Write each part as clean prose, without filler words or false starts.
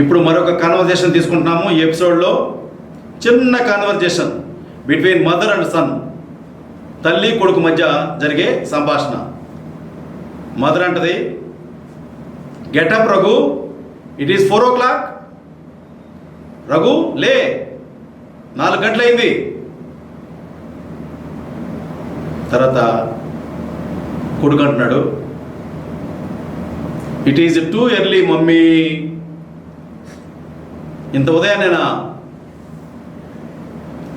ఇప్పుడు మరొక కాన్వర్జేషన్ తీసుకుంటున్నాము ఈ ఎపిసోడ్లో. చిన్న conversation between mother and sun, తల్లి కొడుకు మధ్య జరిగే సంభాషణ. మదర్ అంటది, getup Raghu, it is 4 o'clock. Raghu లే, 4 గంటలైంది. తర్వాత కొడుకు అంటున్నాడు, it is too early mummy. ఇంత ఉదయాన్నేనా?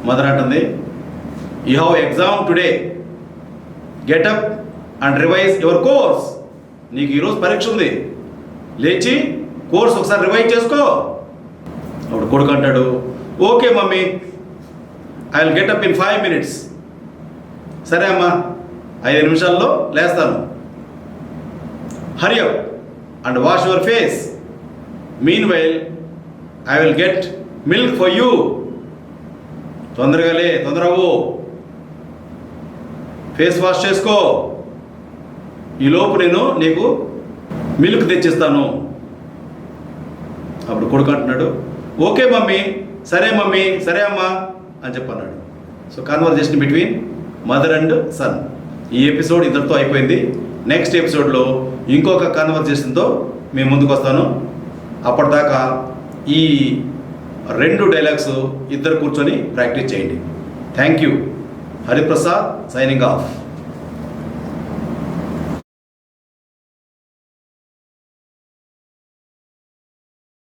మదర్ అంటుంది, you have exam today, getup and revise your course. నీకు ఈరోజు పరీక్ష ఉంది, లేచి కోర్స్ ఒకసారి రివైజ్ చేసుకో. అప్పుడు కొడుకు అంటాడు, okay mummy, I will get up in 5 minutes. సరే అమ్మా, 5 నిమిషాల్లో లేస్తాను. Hari up and wash your face. Mean while I will get milk for you. తొందరగా లే, తొందరవు, ఫేస్ వాష్ చేసుకో. ఈలోపు నేను నీకు మిల్క్ తెచ్చిస్తాను. అప్పుడు కొడుకు అంటున్నాడు, ఓకే మమ్మీ, సరే మమ్మీ, సరే అమ్మా అని చెప్పన్నాడు. So conversation between mother and son. ఈ ఎపిసోడ్ ఇద్దరితో అయిపోయింది. నెక్స్ట్ ఎపిసోడ్లో ఇంకొక కాన్వర్జేషన్తో మేము ముందుకు వస్తాను. అప్పటిదాకా ఈ 2 డైలాగ్స్ ఇద్దరు కూర్చొని ప్రాక్టీస్ చేయండి. Thank you. Hariprasad signing off.